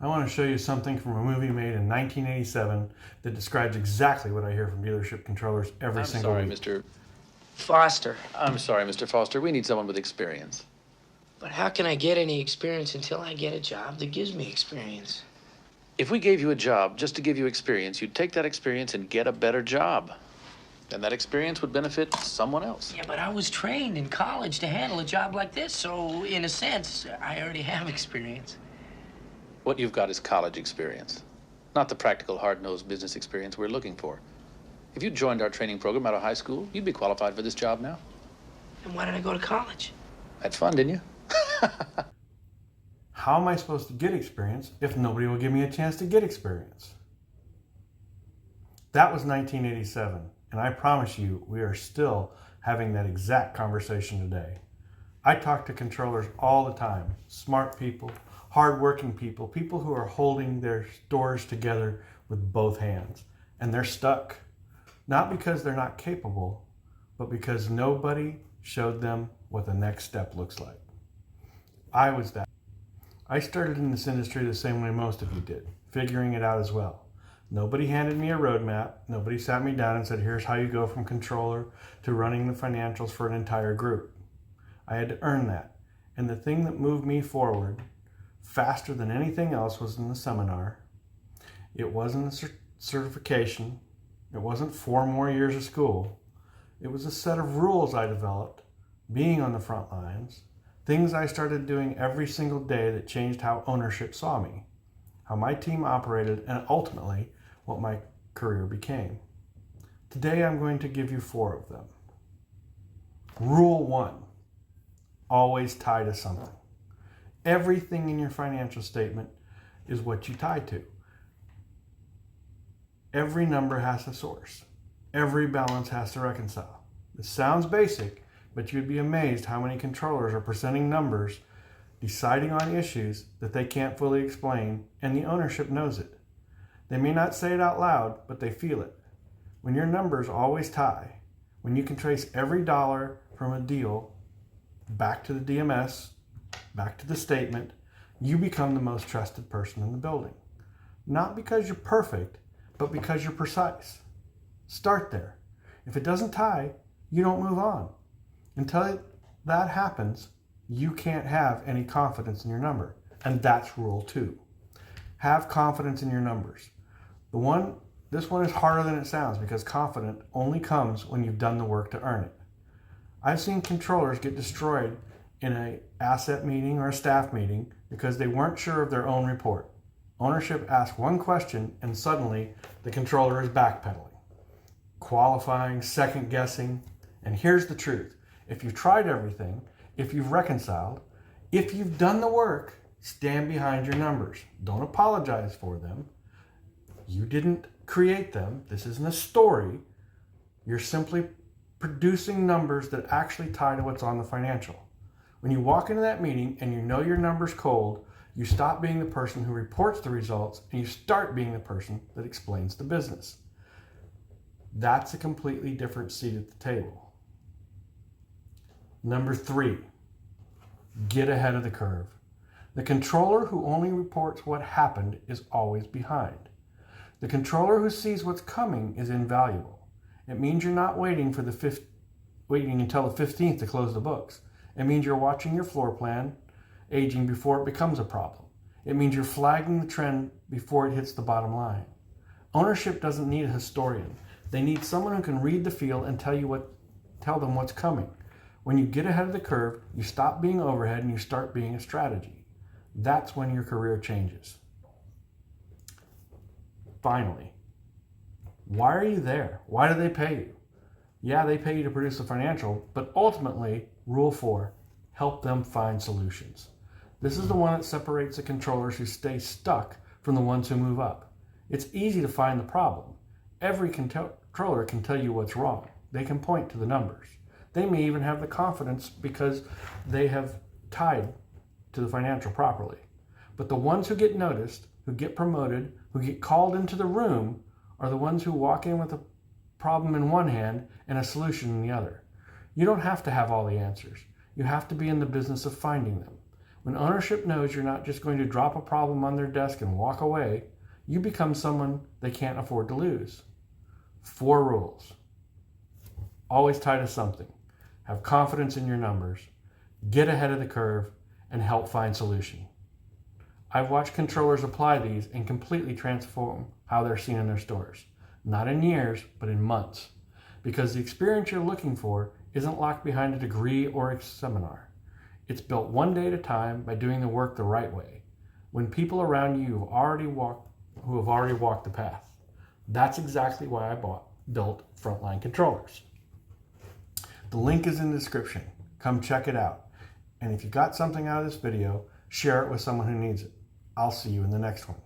I want to show you something from a movie made in 1987 that describes exactly what I hear from dealership controllers every single week. Mr. Foster. I'm sorry, Mr. Foster. We need someone with experience. But how can I get any experience until I get a job that gives me experience? If we gave you a job just to give you experience, you'd take that experience and get a better job. And that experience would benefit someone else. Yeah, but I was trained in college to handle a job like this, so in a sense, I already have experience. What you've got is college experience, not the practical, hard-nosed business experience we're looking for. If you joined our training program out of high school, you'd be qualified for this job now. And why did I go to college? Had fun, didn't you? How am I supposed to get experience if nobody will give me a chance to get experience? That was 1987, and I promise you, we are still having that exact conversation today. I talk to controllers all the time, smart people, hardworking people, people who are holding their stores together with both hands, and they're stuck. Not because they're not capable, but because nobody showed them what the next step looks like. I was that. I started in this industry the same way most of you did, figuring it out as well. Nobody handed me a roadmap. Nobody sat me down and said, here's how you go from controller to running the financials for an entire group. I had to earn that. And the thing that moved me forward faster than anything else was in the seminar. It wasn't a certification. It wasn't 4 more years of school. It was a set of rules I developed, being on the front lines, things I started doing every single day that changed how ownership saw me, how my team operated, and ultimately what my career became. Today I'm going to give you 4 of them. Rule 1, always tie to something. Everything in your financial statement is what you tie to. Every number has a source. Every balance has to reconcile. This sounds basic, but you'd be amazed how many controllers are presenting numbers, deciding on issues that they can't fully explain, and the ownership knows it. They may not say it out loud, but they feel it. When your numbers always tie, when you can trace every dollar from a deal back to the DMS, back to the statement, you become the most trusted person in the building. Not because you're perfect, but because you're precise. Start there. If it doesn't tie, you don't move on. Until that happens, you can't have any confidence in your number. And that's rule 2. Have confidence in your numbers. This one is harder than it sounds because confidence only comes when you've done the work to earn it. I've seen controllers get destroyed in an asset meeting or a staff meeting because they weren't sure of their own report. Ownership asks one question and suddenly the controller is backpedaling, qualifying, second guessing. And here's the truth. If you've tried everything, if you've reconciled, if you've done the work, stand behind your numbers. Don't apologize for them. You didn't create them. This isn't a story. You're simply producing numbers that actually tie to what's on the financial. When you walk into that meeting and you know your number's cold, you stop being the person who reports the results and you start being the person that explains the business. That's a completely different seat at the table. Number 3, get ahead of the curve. The controller who only reports what happened is always behind. The controller who sees what's coming is invaluable. It means you're not waiting until the 15th to close the books. It means you're watching your floor plan aging before it becomes a problem. It means you're flagging the trend before it hits the bottom line. Ownership doesn't need a historian. They need someone who can read the field and tell them what's coming. When you get ahead of the curve, you stop being overhead and you start being a strategy. That's when your career changes. Finally, why are you there? Why do they pay you? Yeah, they pay you to produce the financial, but ultimately, rule 4, help them find solutions. This is the one that separates the controllers who stay stuck from the ones who move up. It's easy to find the problem. Every controller can tell you what's wrong. They can point to the numbers. They may even have the confidence because they have tied to the financial properly. But the ones who get noticed, who get promoted, who get called into the room are the ones who walk in with a problem in one hand and a solution in the other. You don't have to have all the answers. You have to be in the business of finding them. When ownership knows you're not just going to drop a problem on their desk and walk away, you become someone they can't afford to lose. 4 rules. Always tie to something. Have confidence in your numbers. Get ahead of the curve and help find solution. I've watched controllers apply these and completely transform how they're seen in their stores. Not in years, but in months. Because the experience you're looking for isn't locked behind a degree or a seminar. It's built one day at a time by doing the work the right way. When people around you who have already walked the path. That's exactly why I built Frontline Controllers. The link is in the description. Come check it out. And if you got something out of this video, share it with someone who needs it. I'll see you in the next one.